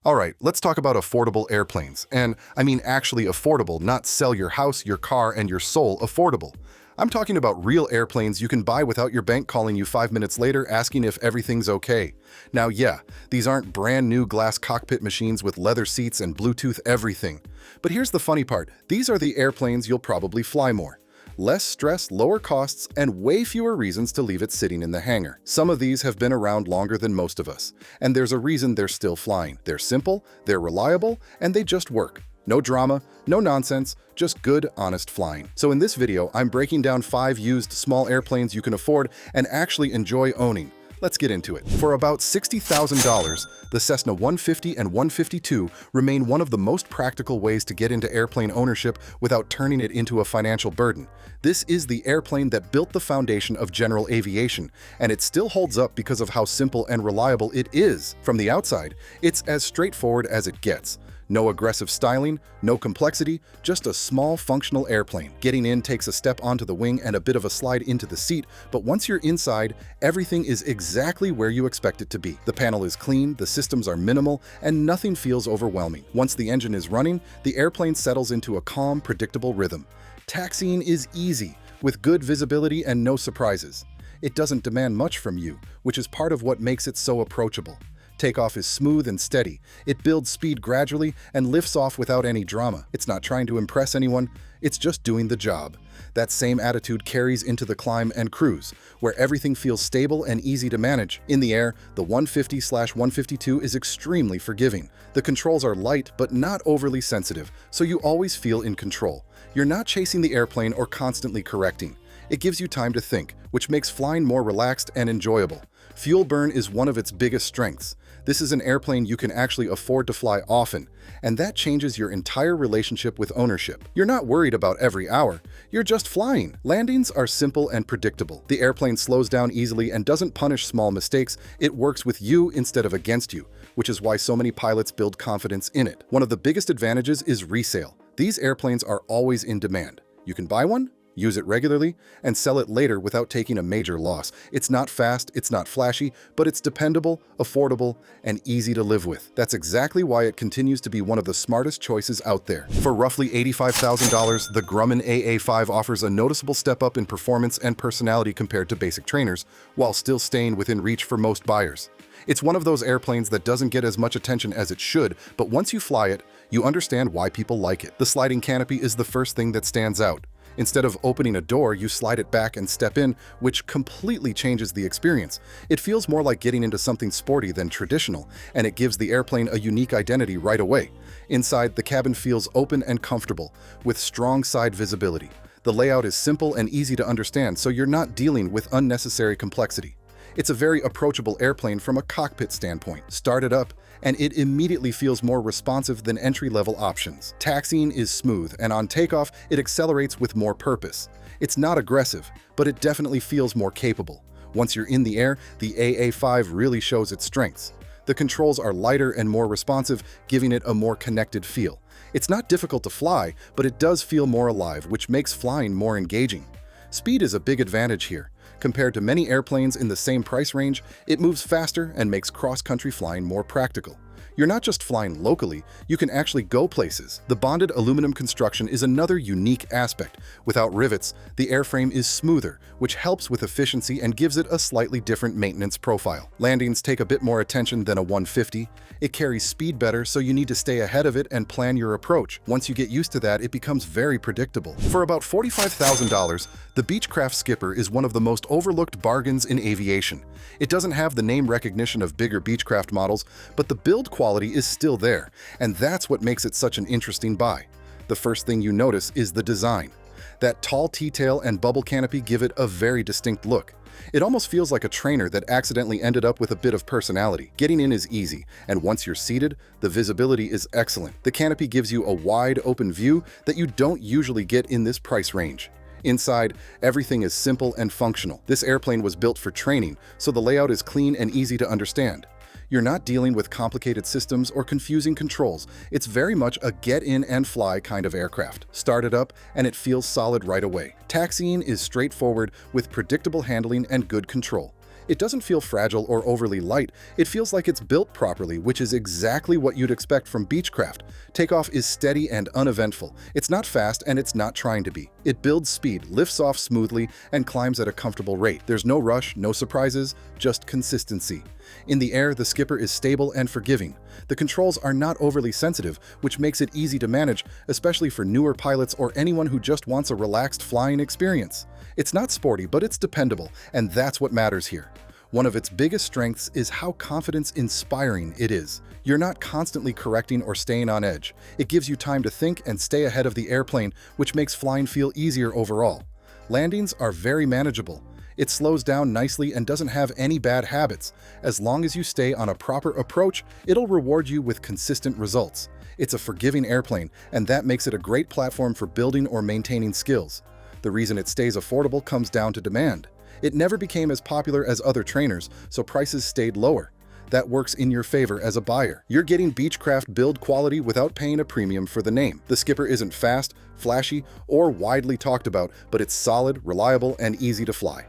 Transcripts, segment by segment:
Alright, let's talk about affordable airplanes. And I mean actually affordable, not sell your house, your car, and your soul affordable. I'm talking about real airplanes you can buy without your bank calling you 5 minutes later asking if everything's okay. Now yeah, these aren't brand new glass cockpit machines with leather seats and Bluetooth everything. But here's the funny part, these are the airplanes you'll probably fly more. Less stress, lower costs, and way fewer reasons to leave it sitting in the hangar. Some of these have been around longer than most of us, and there's a reason they're still flying. They're simple, they're reliable, and they just work. No drama, no nonsense, just good, honest flying. So in this video, I'm breaking down 5 used small airplanes you can afford and actually enjoy owning. Let's get into it. For about $60,000, the Cessna 150 and 152 remain one of the most practical ways to get into airplane ownership without turning it into a financial burden. This is the airplane that built the foundation of general aviation, and it still holds up because of how simple and reliable it is. From the outside, it's as straightforward as it gets. No aggressive styling, no complexity, just a small functional airplane. Getting in takes a step onto the wing and a bit of a slide into the seat, but once you're inside, everything is exactly where you expect it to be. The panel is clean, the systems are minimal, and nothing feels overwhelming. Once the engine is running, the airplane settles into a calm, predictable rhythm. Taxiing is easy, with good visibility and no surprises. It doesn't demand much from you, which is part of what makes it so approachable. Takeoff is smooth and steady. It builds speed gradually and lifts off without any drama. It's not trying to impress anyone, it's just doing the job. That same attitude carries into the climb and cruise, where everything feels stable and easy to manage. In the air, the 150/152 is extremely forgiving. The controls are light but not overly sensitive, so you always feel in control. You're not chasing the airplane or constantly correcting. It gives you time to think, which makes flying more relaxed and enjoyable. Fuel burn is one of its biggest strengths. This is an airplane you can actually afford to fly often, and that changes your entire relationship with ownership. You're not worried about every hour, you're just flying. Landings are simple and predictable. The airplane slows down easily and doesn't punish small mistakes, it works with you instead of against you, which is why so many pilots build confidence in it. One of the biggest advantages is resale. These airplanes are always in demand. You can buy one, use it regularly, and sell it later without taking a major loss. It's not fast, it's not flashy, but it's dependable, affordable, and easy to live with. That's exactly why it continues to be one of the smartest choices out there. For roughly $85,000, the Grumman AA5 offers a noticeable step up in performance and personality compared to basic trainers, while still staying within reach for most buyers. It's one of those airplanes that doesn't get as much attention as it should, but once you fly it, you understand why people like it. The sliding canopy is the first thing that stands out. Instead of opening a door, you slide it back and step in, which completely changes the experience. It feels more like getting into something sporty than traditional, and it gives the airplane a unique identity right away. Inside, the cabin feels open and comfortable, with strong side visibility. The layout is simple and easy to understand, so you're not dealing with unnecessary complexity. It's a very approachable airplane from a cockpit standpoint. Start it up, and it immediately feels more responsive than entry-level options. Taxiing is smooth, and on takeoff, it accelerates with more purpose. It's not aggressive, but it definitely feels more capable. Once you're in the air, the AA5 really shows its strengths. The controls are lighter and more responsive, giving it a more connected feel. It's not difficult to fly, but it does feel more alive, which makes flying more engaging. Speed is a big advantage here. Compared to many airplanes in the same price range, it moves faster and makes cross-country flying more practical. You're not just flying locally, you can actually go places. The bonded aluminum construction is another unique aspect. Without rivets, the airframe is smoother, which helps with efficiency and gives it a slightly different maintenance profile. Landings take a bit more attention than a 150. It carries speed better, so you need to stay ahead of it and plan your approach. Once you get used to that, it becomes very predictable. For about $45,000, the Beechcraft Skipper is one of the most overlooked bargains in aviation. It doesn't have the name recognition of bigger Beechcraft models, but the build quality is still there, and that's what makes it such an interesting buy. The first thing you notice is the design. That tall T-tail and bubble canopy give it a very distinct look. It almost feels like a trainer that accidentally ended up with a bit of personality. Getting in is easy, and once you're seated, the visibility is excellent. The canopy gives you a wide, open view that you don't usually get in this price range. Inside, everything is simple and functional. This airplane was built for training, so the layout is clean and easy to understand. You're not dealing with complicated systems or confusing controls. It's very much a get in and fly kind of aircraft. Start it up and it feels solid right away. Taxiing is straightforward with predictable handling and good control. It doesn't feel fragile or overly light, it feels like it's built properly, which is exactly what you'd expect from Beechcraft. Takeoff is steady and uneventful. It's not fast and it's not trying to be. It builds speed, lifts off smoothly, and climbs at a comfortable rate. There's no rush, no surprises, just consistency. In the air, the skipper is stable and forgiving. The controls are not overly sensitive, which makes it easy to manage, especially for newer pilots or anyone who just wants a relaxed flying experience. It's not sporty, but it's dependable, and that's what matters here. One of its biggest strengths is how confidence-inspiring it is. You're not constantly correcting or staying on edge. It gives you time to think and stay ahead of the airplane, which makes flying feel easier overall. Landings are very manageable. It slows down nicely and doesn't have any bad habits. As long as you stay on a proper approach, it'll reward you with consistent results. It's a forgiving airplane, and that makes it a great platform for building or maintaining skills. The reason it stays affordable comes down to demand. It never became as popular as other trainers, so prices stayed lower. That works in your favor as a buyer. You're getting Beechcraft build quality without paying a premium for the name. The skipper isn't fast, flashy, or widely talked about, but it's solid, reliable, and easy to fly.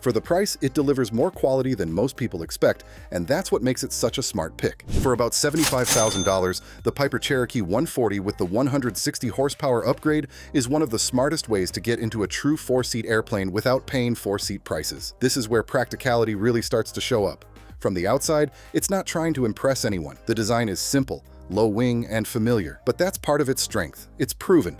For the price, it delivers more quality than most people expect, and that's what makes it such a smart pick. For about $75,000, the Piper Cherokee 140 with the 160 horsepower upgrade is one of the smartest ways to get into a true four-seat airplane without paying four-seat prices. This is where practicality really starts to show up. From the outside, it's not trying to impress anyone. The design is simple, low wing, and familiar, but that's part of its strength. It's proven.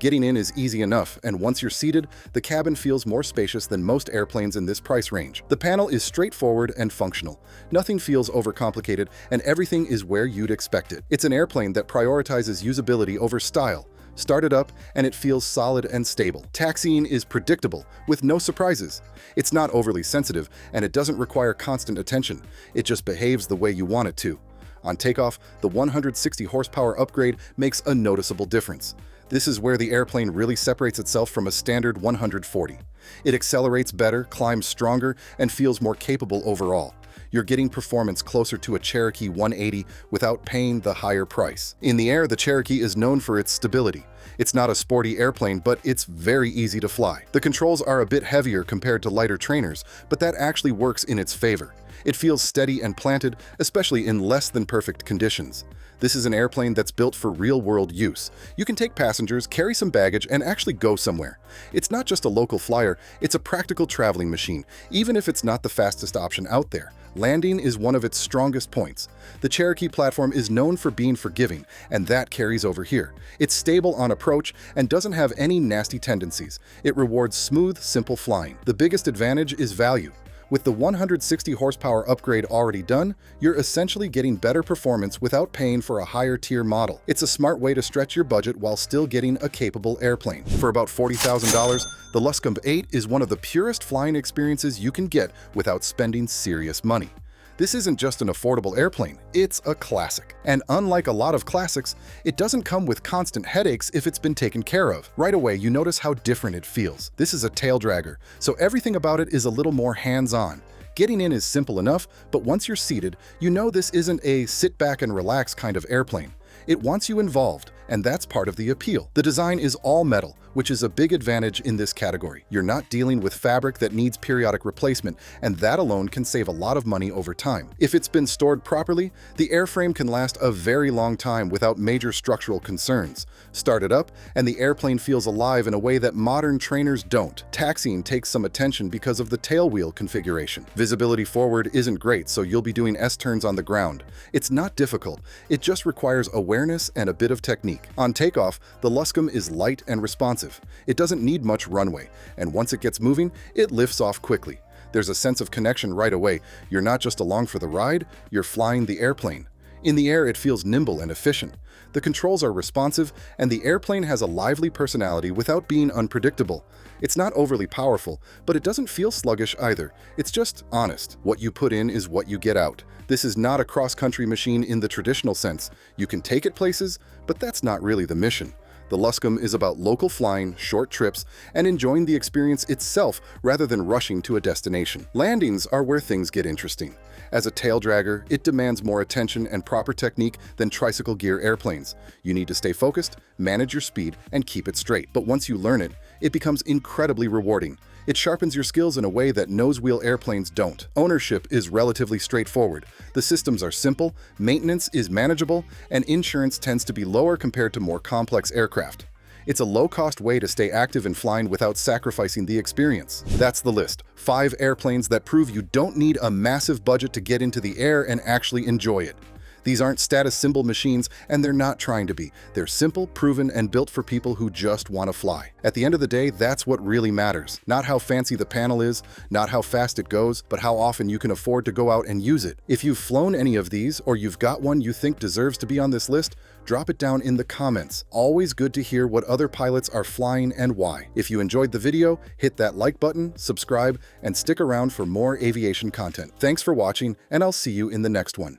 Getting in is easy enough, and once you're seated, the cabin feels more spacious than most airplanes in this price range. The panel is straightforward and functional. Nothing feels overcomplicated, and everything is where you'd expect it. It's an airplane that prioritizes usability over style. Start it up, and it feels solid and stable. Taxiing is predictable, with no surprises. It's not overly sensitive, and it doesn't require constant attention. It just behaves the way you want it to. On takeoff, the 160 horsepower upgrade makes a noticeable difference. This is where the airplane really separates itself from a standard 140. It accelerates better, climbs stronger, and feels more capable overall. You're getting performance closer to a Cherokee 180 without paying the higher price. In the air, the Cherokee is known for its stability. It's not a sporty airplane, but it's very easy to fly. The controls are a bit heavier compared to lighter trainers, but that actually works in its favor. It feels steady and planted, especially in less than perfect conditions. This is an airplane that's built for real-world use. You can take passengers, carry some baggage, and actually go somewhere. It's not just a local flyer, it's a practical traveling machine, even if it's not the fastest option out there. Landing is one of its strongest points. The Cherokee platform is known for being forgiving, and that carries over here. It's stable on approach and doesn't have any nasty tendencies. It rewards smooth, simple flying. The biggest advantage is value. With the 160 horsepower upgrade already done, you're essentially getting better performance without paying for a higher tier model. It's a smart way to stretch your budget while still getting a capable airplane. For about $40,000, the Luscombe 8 is one of the purest flying experiences you can get without spending serious money. This isn't just an affordable airplane, it's a classic. And unlike a lot of classics, it doesn't come with constant headaches if it's been taken care of. Right away, you notice how different it feels. This is a Taildragger, so everything about it is a little more hands-on. Getting in is simple enough, but once you're seated, you know this isn't a sit back and relax kind of airplane. It wants you involved, and that's part of the appeal. The design is all metal, which is a big advantage in this category. You're not dealing with fabric that needs periodic replacement, and that alone can save a lot of money over time. If it's been stored properly, the airframe can last a very long time without major structural concerns. Start it up, and the airplane feels alive in a way that modern trainers don't. Taxiing takes some attention because of the tailwheel configuration. Visibility forward isn't great, so you'll be doing S-turns on the ground. It's not difficult, it just requires awareness and a bit of technique. On takeoff, the Luscombe is light and responsive. It doesn't need much runway, and once it gets moving, it lifts off quickly. There's a sense of connection right away. You're not just along for the ride, you're flying the airplane. In the air, it feels nimble and efficient. The controls are responsive, and the airplane has a lively personality without being unpredictable. It's not overly powerful, but it doesn't feel sluggish either. It's just honest. What you put in is what you get out. This is not a cross-country machine in the traditional sense. You can take it places, but that's not really the mission. The Luscombe is about local flying, short trips, and enjoying the experience itself rather than rushing to a destination. Landings are where things get interesting. As a taildragger, it demands more attention and proper technique than tricycle gear airplanes. You need to stay focused, manage your speed, and keep it straight. But once you learn it, it becomes incredibly rewarding. It sharpens your skills in a way that nose-wheel airplanes don't. Ownership is relatively straightforward. The systems are simple, maintenance is manageable, and insurance tends to be lower compared to more complex aircraft. It's a low-cost way to stay active in flying without sacrificing the experience. That's the list. 5 airplanes that prove you don't need a massive budget to get into the air and actually enjoy it. These aren't status symbol machines, and they're not trying to be. They're simple, proven, and built for people who just want to fly. At the end of the day, that's what really matters. Not how fancy the panel is, not how fast it goes, but how often you can afford to go out and use it. If you've flown any of these, or you've got one you think deserves to be on this list, drop it down in the comments. Always good to hear what other pilots are flying and why. If you enjoyed the video, hit that like button, subscribe, and stick around for more aviation content. Thanks for watching, and I'll see you in the next one.